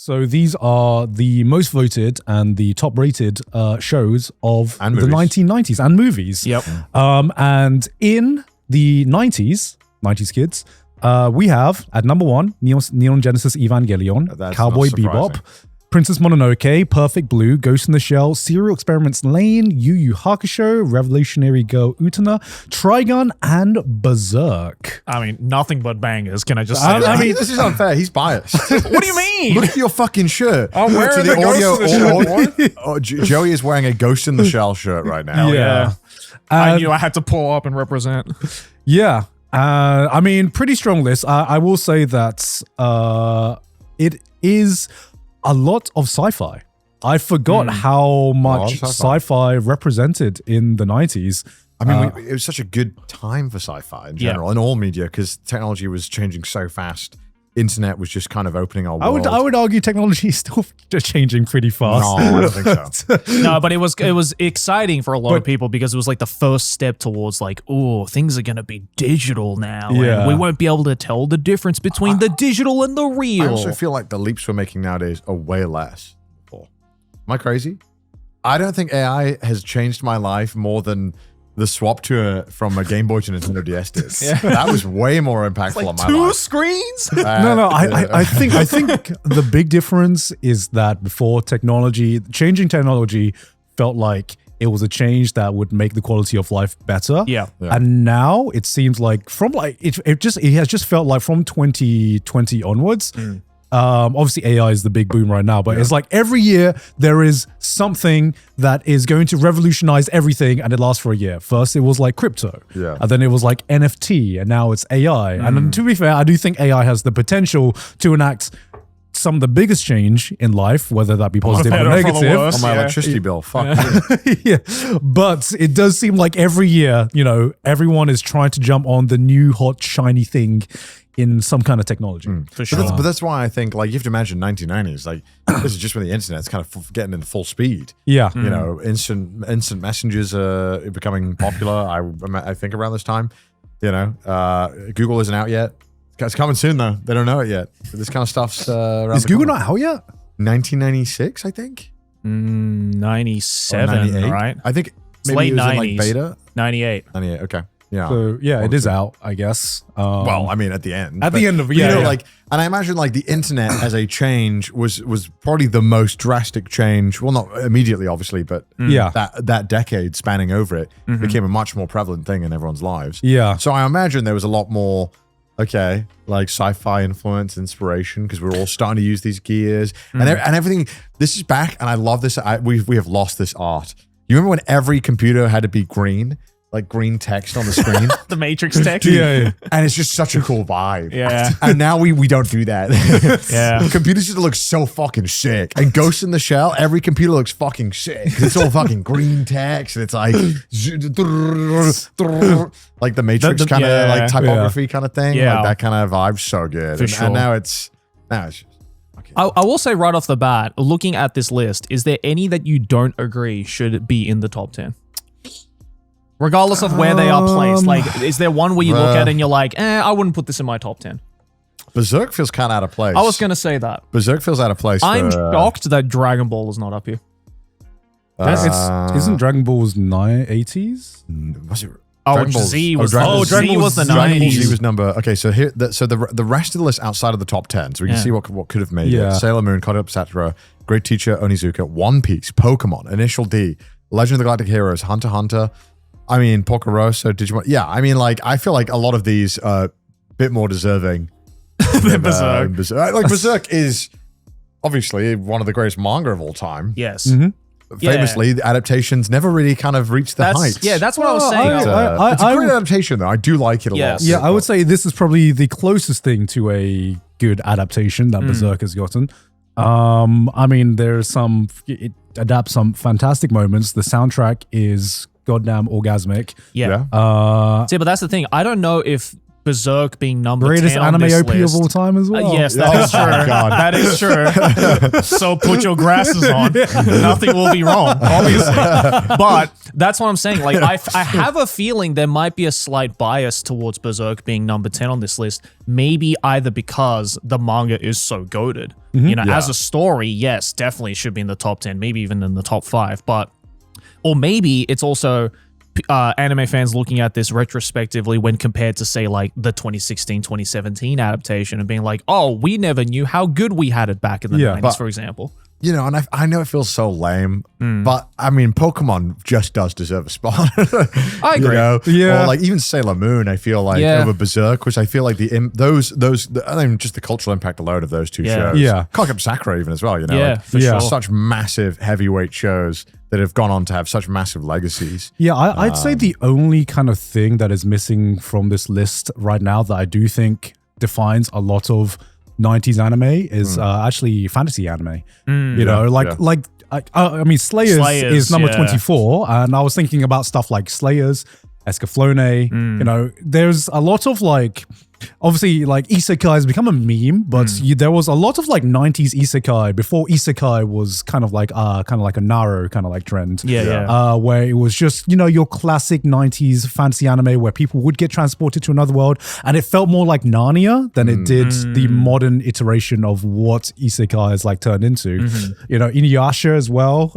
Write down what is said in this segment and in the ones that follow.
So these are the most voted and the top rated shows of the 1990s and movies. Yep. And in the 90s kids, we have at number 1, Neon Genesis Evangelion, Cowboy Bebop, Princess Mononoke, Perfect Blue, Ghost in the Shell, Serial Experiments Lane, Yu Hakusho, Revolutionary Girl Utena, Trigun, and Berserk. I mean, nothing but bangers. Can I just say I mean, this is unfair. He's biased. What do you mean? Look at your fucking shirt. I'm wearing the Ghost in the Shell. Joey is wearing a Ghost in the Shell shirt right now. Yeah. I knew I had to pull up and represent. Yeah. I mean, pretty strong list. I will say that it is a lot of sci-fi. I forgot how much sci-fi represented in the 90s. I mean, it was such a good time for sci-fi in general, in all media, because technology was changing so fast. Internet was just kind of opening our world. I would argue technology is still just changing pretty fast. No, I don't think so. No, but it was exciting for a lot of people because it was like the first step towards like, oh, things are going to be digital now. Yeah. And we won't be able to tell the difference between the digital and the real. I also feel like the leaps we're making nowadays are way less. Am I crazy? I don't think AI has changed my life more than the swap from a Game Boy to Nintendo DS did. That was way more impactful on my life. 2 screens? I think the big difference is that before changing technology felt like it was a change that would make the quality of life better. Yeah. And now it seems like it has just felt like from 2020 onwards. Obviously AI is the big boom right now, but it's like every year there is something that is going to revolutionize everything, and it lasts for a year. First it was like crypto, and then it was like NFT, and now it's AI. And to be fair, I do think AI has the potential to enact some of the biggest change in life, whether that be positive or negative. On my electricity bill, fuck yeah. But it does seem like every year, everyone is trying to jump on the new hot shiny thing in some kind of technology. For sure. But that's why I think, like, you have to imagine 1990s, like, this is just when the internet's kind of getting into full speed. Yeah. You know, instant messengers are becoming popular, I think around this time. You know, Google isn't out yet. It's coming soon, though. They don't know it yet. This kind of stuff's around Is Google not out yet? 1996, I think? 97, right? I think maybe late it was 90s. in, like, beta? 98. 98, okay. Yeah. So yeah, it is out, I guess. Well, I mean, at the end. At the end of like, and I imagine like the internet as a change was probably the most drastic change. Well, not immediately, obviously, but that decade spanning over it became a much more prevalent thing in everyone's lives. Yeah. So I imagine there was a lot more, like sci-fi influence, inspiration, because we're all starting to use these gears and everything. This is back, and I love this. We have lost this art. You remember when every computer had to be green? Like green text on the screen. The Matrix text. Yeah. And it's just such a cool vibe. Yeah. And now we don't do that. Yeah. Computers just look so fucking sick. And Ghost in the Shell, every computer looks fucking sick. It's all fucking green text, and it's like like the Matrix kind of like typography kind of thing. Yeah. Like that kind of vibe's so good. For sure. And now it's just okay. I will say right off the bat, looking at this list, is there any that you don't agree should be in the top 10? Regardless of where they are placed. Like, is there one where you look at it and you're like, I wouldn't put this in my top 10? Berserk feels kind of out of place. I was going to say that. Berserk feels out of place. I'm shocked that Dragon Ball is not up here. Isn't Dragon Ball's 80s? Was it? Dragon Ball Z was Dragon Ball Z was the 90s. Dragon Ball Z was number. Okay, so here, the rest of the list outside of the top 10, so we can see what could have made it. Sailor Moon, Caught Up Sakura, Great Teacher Onizuka, One Piece, Pokemon, Initial D, Legend of the Galactic Heroes, Hunter x Hunter. I mean, Pokoroso, Digimon. Yeah, I mean, like, I feel like a lot of these are a bit more deserving than Berserk. Like, Berserk is obviously one of the greatest manga of all time. Yes. Famously, the adaptations never really kind of reached the heights. Yeah, that's what I was saying. It's a great adaptation, though. I do like it a lot. Yeah, I would say this is probably the closest thing to a good adaptation that Berserk has gotten. I mean, it adapts some fantastic moments. The soundtrack is goddamn orgasmic. Yeah. See, but that's the thing. I don't know if Berserk being number Greatest 10 on anime this OP list. of all time as well. Yes, that is true. God. That is true. So put your glasses on. Nothing will be wrong, obviously. But that's what I'm saying. Like, I have a feeling there might be a slight bias towards Berserk being number 10 on this list. Maybe either because the manga is so goated. You know, as a story, yes, definitely should be in the top 10, maybe even in the top 5. Or maybe it's also anime fans looking at this retrospectively when compared to, say, like the 2016-2017 adaptation and being like, oh, we never knew how good we had it back in the 90s, for example. You know, and I know it feels so lame, but I mean, Pokemon just does deserve a spot. I agree. You know? Yeah. Or like even Sailor Moon, I feel like over Berserk, which I feel like those I mean, just the cultural impact alone of those two shows. Yeah. Can't up Sakura even as well. You know, Yeah, like, for sure. such massive heavyweight shows that have gone on to have such massive legacies. Yeah, I'd say the only kind of thing that is missing from this list right now that I do think defines a lot of 90s anime is actually fantasy anime. You know, I mean, Slayers is number 24, and I was thinking about stuff like Slayers, Escaflowne. You know, there's a lot of like, obviously, like isekai has become a meme, but there was a lot of like 90s isekai before isekai was kind of like a Naro kind of like trend. Where it was just, you know, your classic 90s fantasy anime where people would get transported to another world, and it felt more like Narnia than it did the modern iteration of what isekai has like turned into. You know, Inuyasha as well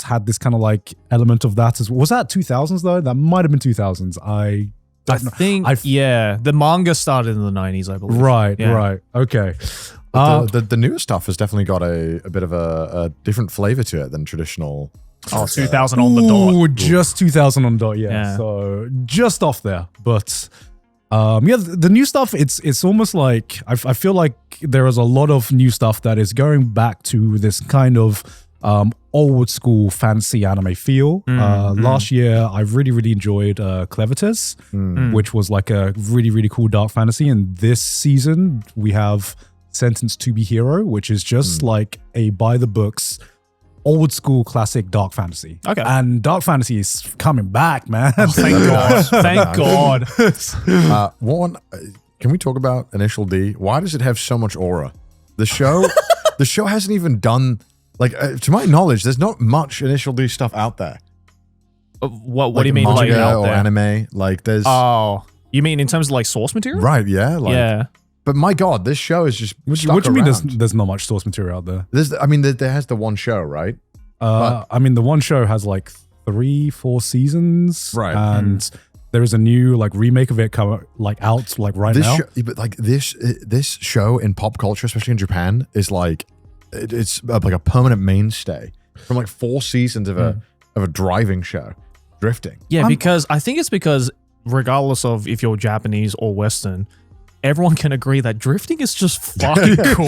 had this kind of like element of that as well. Was that 2000s though? That might have been 2000s. I think the manga started in the 90s, I believe. Right. Okay. The newer stuff has definitely got a bit of a different flavor to it than traditional. 2000 on the dot. Just 2000 on the dot, yeah. So just off there. But the new stuff, it's almost like I feel like there is a lot of new stuff that is going back to this kind of old school fantasy anime feel. Last year, I really enjoyed Clevitas, which was like a really cool dark fantasy. And this season, we have Sentenced to Be Hero, which is just like a by the books, old school classic dark fantasy. Okay. And dark fantasy is coming back, man. Oh, thank God. Thank God. One, can we talk about Initial D? Why does it have so much aura? The show hasn't even done. Like, to my knowledge, there's not much Initial D stuff out there. What do you mean, manga like out or there? anime? Like, there's you mean in terms of like source material? right, yeah, like, Yeah. But my God, this show is just What stuck do you mean around. there's not much source material out there? There has the one show, right? I mean, the one show has like 3-4 seasons. Right. And there is a new like remake of it out right This now. but like this show in pop culture, especially in Japan, is like it's like a permanent mainstay from like 4 seasons of a driving show, drifting. Yeah, because I think it's because regardless of if you're Japanese or Western, everyone can agree that drifting is just fucking cool.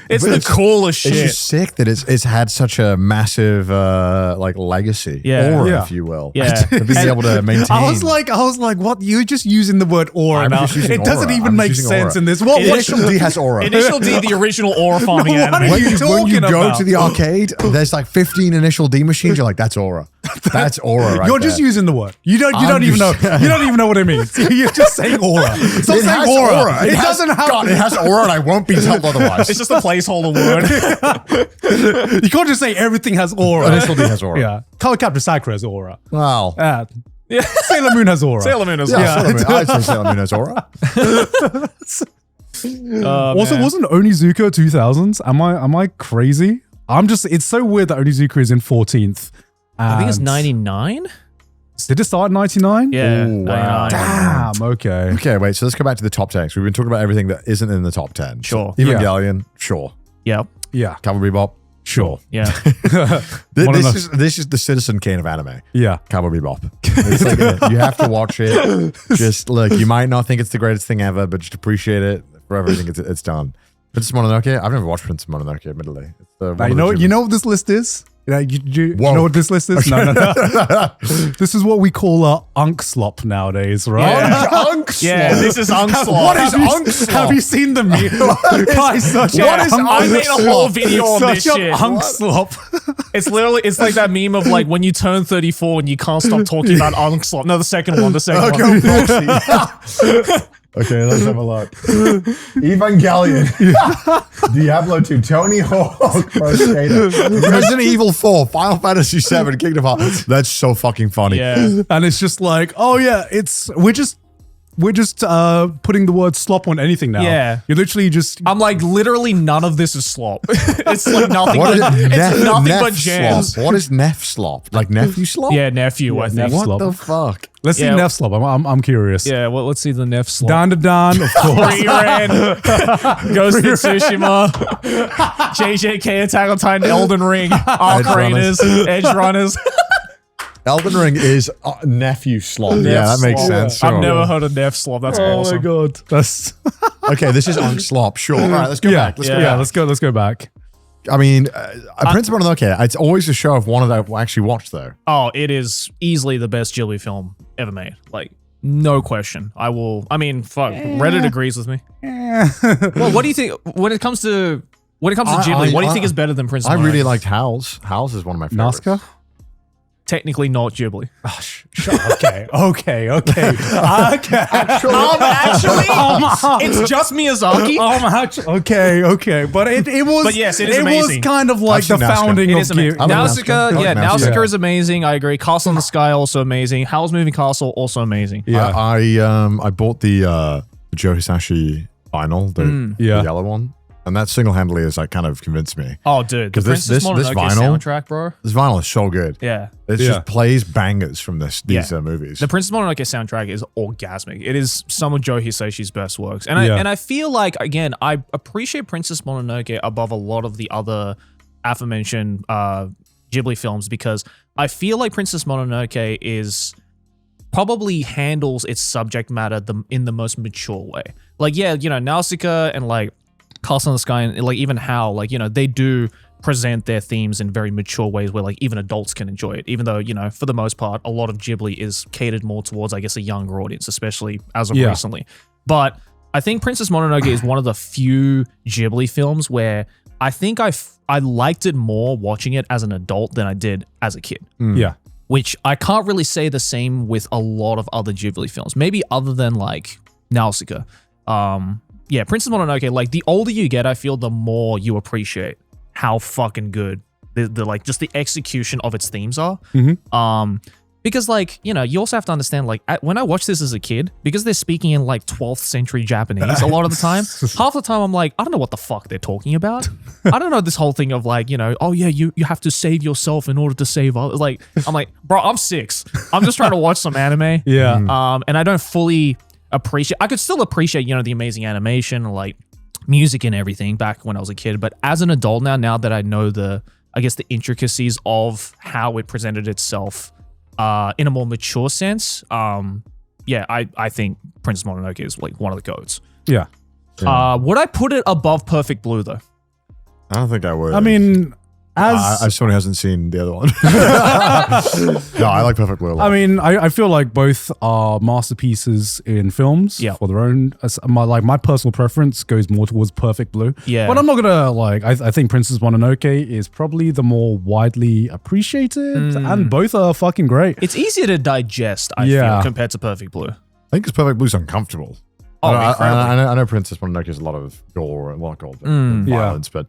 It's the coolest shit. It's just sick that it's had such a massive like legacy, aura, if you will. Yeah. To be able to maintain. I was like, what? You're just using the word aura I'm now. just using It doesn't aura. even I'm make using sense aura. in this. What Initial D has aura. Initial D, the original aura farming What anime. are you when you talking go about? to the arcade, there's like 15 Initial D machines. You're like, that's aura. That's aura, right? You're just there. using the word. You don't even know. You don't even know what it means. You're just saying aura. Stop It saying has aura. It has- doesn't have. God, it has aura, and I won't be told otherwise. It's just a placeholder word. You can't just say everything has aura. Initial D has aura. Yeah. Color Captain Sakura has aura. Well, Yeah. Sailor Moon has aura. Sailor Moon as yeah, well. Sailor Moon. I'd say Sailor Moon has aura. Also, man. wasn't Onizuka 2000s? Am I crazy? It's so weird that Onizuka is in 14th. I think it's and- 99. Did it start in 99? Yeah, Ooh, wow. 99. Damn, okay. Okay, wait. So let's go back to the top 10. So we've been talking about everything that isn't in the top 10. Sure. Evangelion, sure. Yep. Yeah, Cowboy Bebop, sure. Yeah. This is the Citizen Kane of anime. yeah. Cowboy Bebop. It's like, you have to watch it. Just look, you might not think it's the greatest thing ever, but just appreciate it for everything it's done. Princess Mononoke, I've never watched Princess Mononoke, admittedly. It's one Now, of you the know what this list is? You Whoa. know what this list is? No. This is what we call a unk slop nowadays, right? Yeah. Unk Yeah, this is Unslop. What is Have you- unk slop? Have you seen the meme? Guys, such What a is unk I made a whole slop. video on this Such a shit. unk slop. It's literally, it's like that meme of like when you turn 34 and you can't stop talking about Unslop. No, the second one. Okay, let's have a look. Evangelion, Diablo 2, Tony Hawk, Pro Skater, Resident Evil 4, Final Fantasy 7, Kingdom Hearts. That's so fucking funny. Yeah. And it's just like, oh yeah, we're just putting the word slop on anything now. Yeah. You're literally just. I'm like, literally none of this is slop. It's like nothing What but, is it's nothing but Neff jams. slop? What is Neff slop? Like nephew slop? Yeah, nephew, I think. Neff What slop. the fuck? Let's see Yeah. Neff slop. I'm curious. Yeah, well, let's see the Neff slop. Dan to Dan, of course. Rerun, Ghost of Tsushima, JJK, Attack on Titan, Elden Ring, Arc Runners. Raiders, Edge Runners. Elden Ring is nephew slop. Yeah, that makes Slop. sense. I've Sure. never heard of Neff slop. That's Oh awesome. my god, that's Okay, this is Unk slop. Sure. All right, let's go back. Let's go Yeah. back. Let's go back. I mean, Prince of Mononoke, it's always a show I've wanted to actually watch, though. Oh, it is easily the best Ghibli film ever made. Like, no question. Reddit agrees with me. Well, what do you think when it comes to Ghibli? What do you think is better than Prince of I Mononoke? really liked Howl's. Howl's is one of my favorites. Nazca? Technically not Ghibli. Okay. Actually, It's just Miyazaki. Okay. But it was. But yes, it is It amazing. was kind of like I've the seen Nazca. founding It of is amazing. I like Nausicaa, Nausicaa. I like yeah, Nausicaa. Nausicaa is amazing. I agree. Castle in the Sky also amazing. Howl's Moving Castle also amazing. Yeah. I bought the Joe Hisashi vinyl, the yellow one, and that single-handedly has like kind of convinced me. Oh, dude, the 'Cause this- Princess this Mononoke vinyl- soundtrack, bro. This vinyl is so good. Yeah. It just plays bangers from these movies. The Princess Mononoke soundtrack is orgasmic. It is some of Joe Hisashi's best works. And I feel like, again, I appreciate Princess Mononoke above a lot of the other aforementioned Ghibli films because I feel like Princess Mononoke is probably handles its subject matter in the most mature way. Like, yeah, Nausicaa and like Castle in the Sky and like even Howl, like, they do present their themes in very mature ways where like even adults can enjoy it, even though, for the most part, a lot of Ghibli is catered more towards, I guess, a younger audience, especially as of recently. But I think Princess Mononoke is one of the few Ghibli films where I think I liked it more watching it as an adult than I did as a kid. Yeah. Which I can't really say the same with a lot of other Ghibli films, maybe other than like Nausicaa. Yeah, Princess Mononoke, like the older you get, I feel the more you appreciate how fucking good the like just the execution of its themes are. Because like, you also have to understand, like, when I watched this as a kid, because they're speaking in like 12th century Japanese a lot of the time, half the time I'm like, I don't know what the fuck they're talking about. I don't know this whole thing of like, oh yeah, you have to save yourself in order to save others. Like, I'm like, bro, I'm 6. I'm just trying to watch some anime. Yeah. And I don't fully appreciate, I could still appreciate, the amazing animation, like music and everything back when I was a kid. But as an adult now that I know the intricacies of how it presented itself in a more mature sense, I think Princess Mononoke is like one of the GOATs. Yeah. Would I put it above Perfect Blue though? I don't think I would. I mean, as someone who hasn't seen the other one. No, I like Perfect Blue a lot. I mean, I feel like both are masterpieces in films for their own. My personal preference goes more towards Perfect Blue. Yeah. But I'm not gonna like. I think Princess Mononoke is probably the more widely appreciated, and both are fucking great. It's easier to digest, I feel, compared to Perfect Blue. I think because Perfect Blue's uncomfortable. Oh, I know Princess Mononoke has a lot of gore and violence, but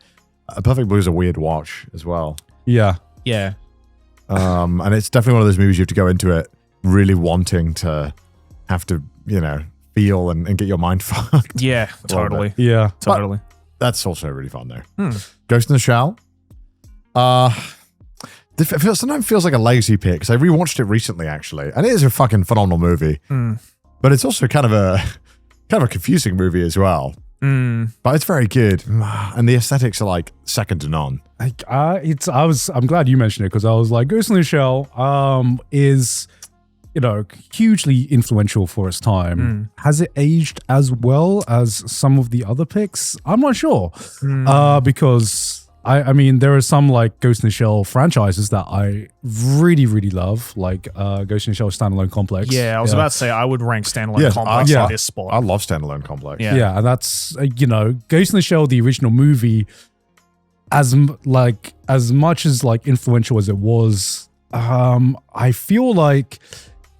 Perfect Blue is a weird watch as well. Yeah. Yeah. And it's definitely one of those movies you have to go into it really wanting to have to, feel and get your mind fucked. Yeah, totally. Yeah. Totally. That's also really fun though. Ghost in the Shell. Sometimes feels like a lazy pick because I rewatched it recently actually, and it is a fucking phenomenal movie. But it's also kind of a confusing movie as well. But it's very good, and the aesthetics are like second to none. I'm glad you mentioned it because I was like, Ghost in the Shell is, hugely influential for its time. Has it aged as well as some of the other picks? I'm not sure, because I mean, there are some like Ghost in the Shell franchises that I really, really love, like Ghost in the Shell Standalone Complex. Yeah, I was about to say I would rank Standalone Complex on this spot. I love Standalone Complex. Yeah, and that's Ghost in the Shell, the original movie, as much as like influential as it was, I feel like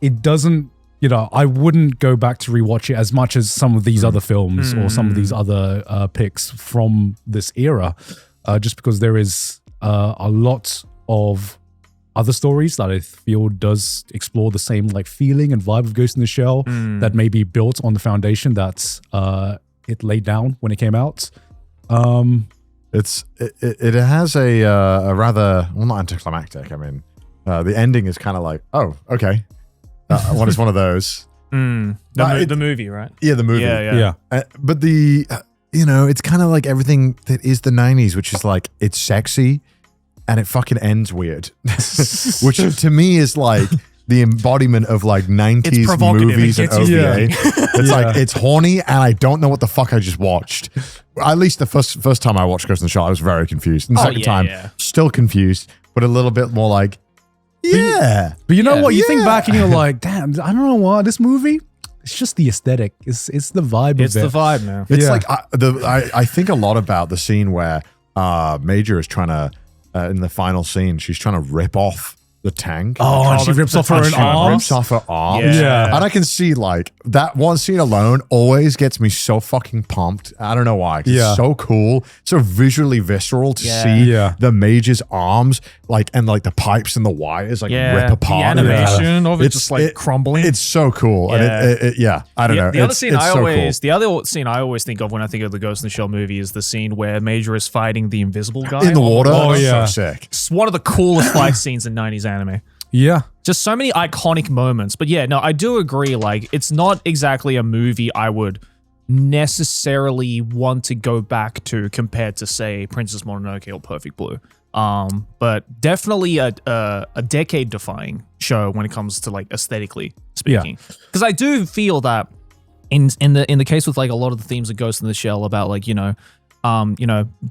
it doesn't you know, I wouldn't go back to rewatch it as much as some of these other films or some of these other picks from this era, just because there is a lot of other stories that I feel does explore the same like feeling and vibe of Ghost in the Shell that may be built on the foundation that it laid down when it came out. It has a rather, well, not anticlimactic. I mean, the ending is kind of like, oh, okay. What is one of those? The movie, right? Yeah, the movie. Yeah. But the, you know, it's kind of like everything that is the 90s, which is like, it's sexy and it fucking ends weird. Which to me is like the embodiment of like 90s movies and OVA. It's like, it's horny and I don't know what the fuck I just watched. At least the first time I watched Ghost in the Shell, I was very confused. And the second time, still confused, but a little bit more like, yeah. But you know what? You think back and you're like, damn, I don't know what, this movie, it's just the aesthetic. It's the vibe of it. It's the vibe, man. It's like, I think a lot about the scene where Major is trying to, in the final scene, she's trying to rip off the tank. Oh, and she rips off her own arms? Rips off her arms. Yeah. And I can see like that one scene alone always gets me so fucking pumped. I don't know why. It's so cool. So visually visceral to see the Major's arms like and like the pipes and the wires like rip apart. The animation of it just like crumbling. It's so cool. And I don't know. The other scene I always think of when I think of the Ghost in the Shell movie is the scene where Major is fighting the invisible guy in the water. Oh yeah, so sick. It's one of the coolest fight scenes in 90s anime. Yeah. Just so many iconic moments. But yeah, no, I do agree. Like, it's not exactly a movie I would necessarily want to go back to compared to, say, Princess Mononoke or Perfect Blue. But definitely a decade-defying show when it comes to like aesthetically speaking. Because I do feel that in the case with like a lot of the themes of Ghost in the Shell about like, you know,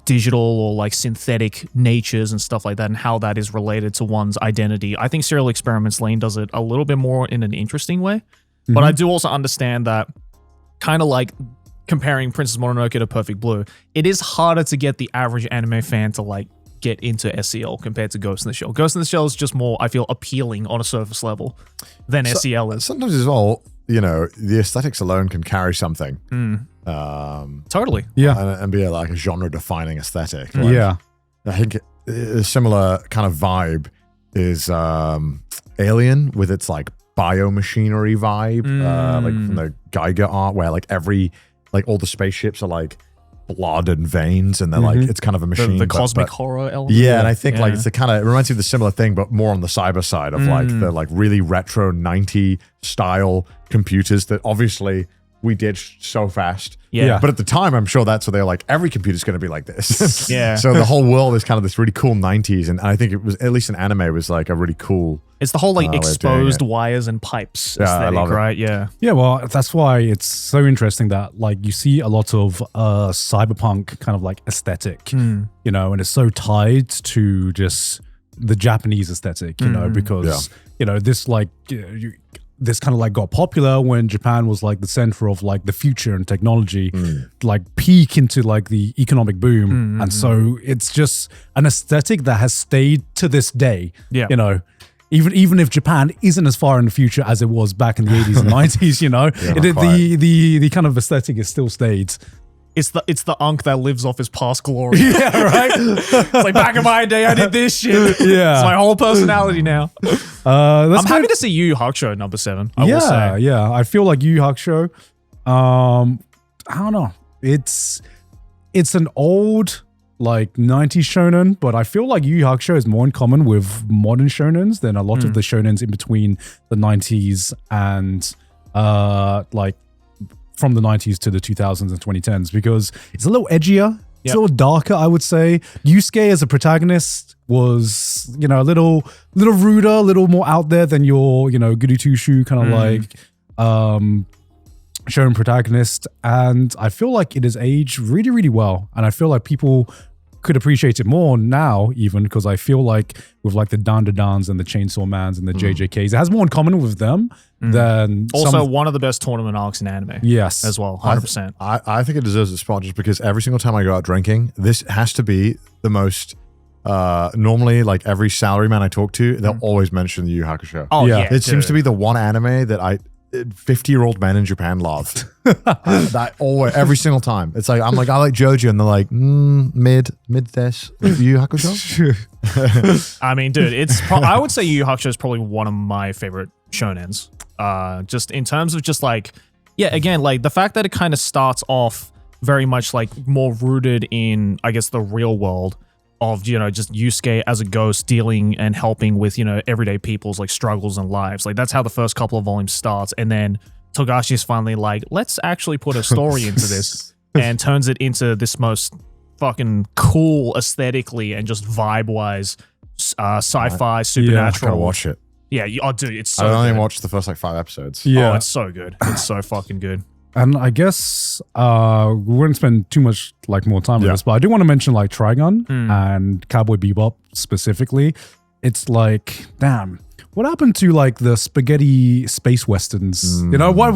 digital or like synthetic natures and stuff like that and how that is related to one's identity. I think Serial Experiments Lane does it a little bit more in an interesting way. But I do also understand that kind of like comparing Princess Mononoke to Perfect Blue, it is harder to get the average anime fan to like get into SEL compared to Ghost in the Shell. Ghost in the Shell is just more, I feel, appealing on a surface level than SEL is. Sometimes as well, you know, the aesthetics alone can carry something. Totally. Yeah. And be like a genre-defining aesthetic. Like, yeah. I think a similar kind of vibe is Alien with its like biomachinery vibe, like from the Geiger art, where like all the spaceships are like blood and veins, and they're like it's kind of a machine. The cosmic horror element. Yeah, and I think like it's the kind of, it reminds me of the similar thing, but more on the cyber side of like the like really retro 90 style computers that obviously we did so fast. Yeah. But at the time, I'm sure that's what they're like, every computer's going to be like this. Yeah. So the whole world is kind of this really cool 90s. And I think it was, at least in anime, was like a really cool. It's the whole like exposed wires and pipes aesthetic, I love it. right? Yeah. Yeah, well, that's why it's so interesting that like you see a lot of cyberpunk kind of like aesthetic, you know, and it's so tied to just the Japanese aesthetic, you know, because, you know, this like, this kind of like got popular when Japan was like the center of like the future and technology, like peak into like the economic boom. And so it's just an aesthetic that has stayed to this day, you know, even if Japan isn't as far in the future as it was back in the 80s and 90s, you know, the kind of aesthetic is still stayed. It's the unk that lives off his past glory. Yeah, right? It's like, back in my day, I did this shit. Yeah. It's my whole personality now. I'm happy to see Yu Hakusho number 7, I will say. Yeah. I feel like Yu Hakusho, I don't know. It's an old, like, 90s shonen, but I feel like Yu Hakusho is more in common with modern shonens than a lot of the shonens in between the 90s and, like, from the 90s to the 2000s and 2010s, because it's a little edgier. It's a little darker, I would say. Yusuke as a protagonist was, you know, a little ruder, a little more out there than your, you know, goody two-shoe kind of like shonen protagonist. And I feel like it has aged really, really well. And I feel like people could appreciate it more now, even because I feel like with like the Dan-Da-Dans and the Chainsaw Mans and the JJKs, it has more in common with them than also one of the best tournament arcs in anime. Yes, as well, 100%. I think it deserves a spot just because every single time I go out drinking, this has to be the most. Normally, like every salaryman I talk to, they'll always mention the Yu Hakusho. Oh yeah, it seems to be the one anime that 50-year-old men in Japan love. That always, every single time. It's like, I'm like, I like JoJo, and they're like, mid this. Yu Hakusho? I mean, dude, I would say Yu Hakusho is probably one of my favorite shonens. Just in terms of just like, yeah, again, like the fact that it kind of starts off very much like more rooted in, I guess, the real world of, you know, just Yusuke as a ghost dealing and helping with, you know, everyday people's like struggles and lives. Like that's how the first couple of volumes starts. And then Togashi's finally like, let's actually put a story into this, and turns it into this most fucking cool aesthetically and just vibe-wise sci-fi, supernatural. I gotta watch it. Yeah, oh dude, it's so I only good. watched the first like 5 episodes. Yeah. Oh, it's so good. It's so fucking good. And I guess we wouldn't spend too much like more time on this, but I do want to mention like Trigun and Cowboy Bebop specifically. It's like, damn, what happened to like the spaghetti space westerns? You know, why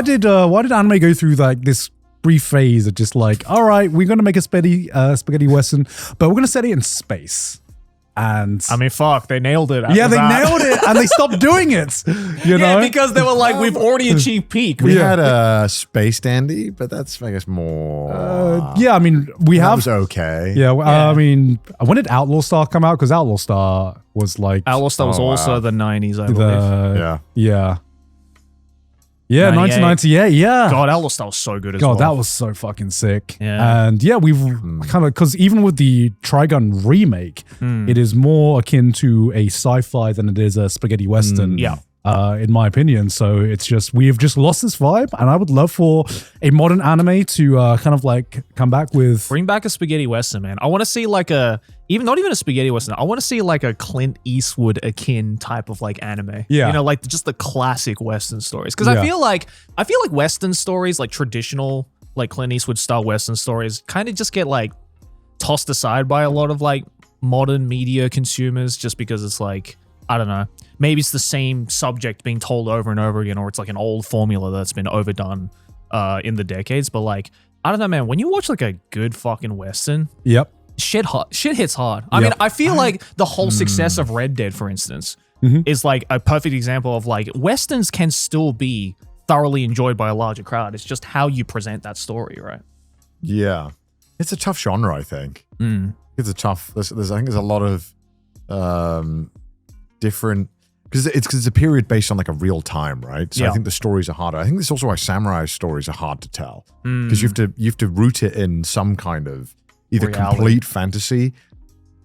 did anime go through like this brief phase of just like, all right, we're gonna make a spaghetti western, but we're gonna set it in space. And I mean, fuck, they nailed it. Yeah, they nailed it, and they stopped doing it. You know, because they were like, we've already achieved peak. We had a Space Dandy, but that's, I guess, more. Yeah, I mean, that was okay. Yeah, I mean, when did Outlaw Star come out? Because Outlaw Star was like Outlaw Star was also the 90s, I believe. Yeah, 1998. Yeah. God, Outlaw Star was so good as well. God, that was so fucking sick. Yeah. And yeah, we've kind of, because even with the Trigun remake, it is more akin to a sci-fi than it is a spaghetti western. Yeah. In my opinion. So it's just, we've just lost this vibe, and I would love for a modern anime to kind of like come back with. Bring back a spaghetti western, man. I want to see like not even a spaghetti western. I want to see like a Clint Eastwood akin type of like anime. Yeah. You know, like just the classic western stories. Because I feel like western stories, like traditional like Clint Eastwood style western stories, kind of just get like tossed aside by a lot of like modern media consumers, just because it's like, I don't know, maybe it's the same subject being told over and over again, or it's like an old formula that's been overdone in the decades. But like, I don't know, man, when you watch like a good fucking western, shit hits hard. I mean, I feel like the whole success of Red Dead, for instance, is like a perfect example of like westerns can still be thoroughly enjoyed by a larger crowd. It's just how you present that story, right? Yeah, it's a tough genre, I think. It's a tough. I think there's a lot of different, because it's a period based on like a real time, right? So I think the stories are harder. I think this is also why samurai stories are hard to tell, because you have to root it in some kind of either complete fantasy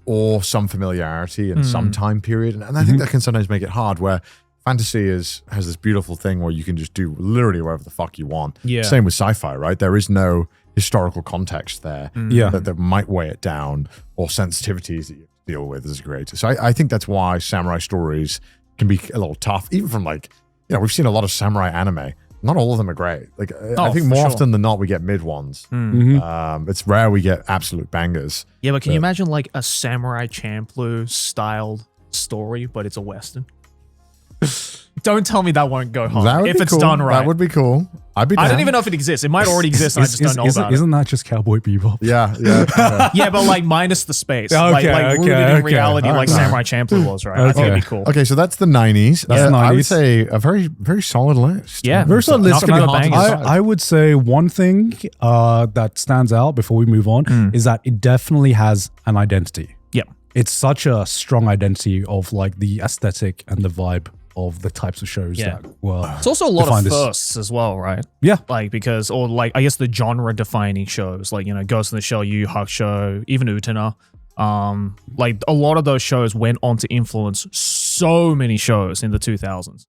or some familiarity in some time period, and I think that can sometimes make it hard. Where fantasy has this beautiful thing where you can just do literally whatever the fuck you want. Yeah. Same with sci-fi, right? There is no historical context there that might weigh it down, or sensitivities that you deal with as a creator. So I think that's why samurai stories can be a little tough, even from like, you know, we've seen a lot of samurai anime. Not all of them are great. Like I think more often than not we get mid ones. It's rare we get absolute bangers. Yeah, but can you imagine like a Samurai Champloo styled story, but it's a western? Don't tell me that won't go hard if it's done right. That would be cool. I'd be down. I don't even know if it exists. It might already exist, and I just don't know about it. Isn't that just Cowboy Bebop? Yeah. Yeah, but like minus the space. Okay, like rooted in reality, like Samurai Champloo was, right? I think it'd be cool. Okay, so that's the 90s. I would say a very, very solid list. Yeah, very solid list. I I would say one thing that stands out before we move on is that it definitely has an identity. Yeah. It's such a strong identity of like the aesthetic and the vibe of the types of shows that were. It's also a lot of firsts as well, right? Yeah. Like because, or like, I guess the genre defining shows, like, you know, Ghost in the Shell, Yu Hakusho, even Utena. Like a lot of those shows went on to influence so many shows in the 2000s.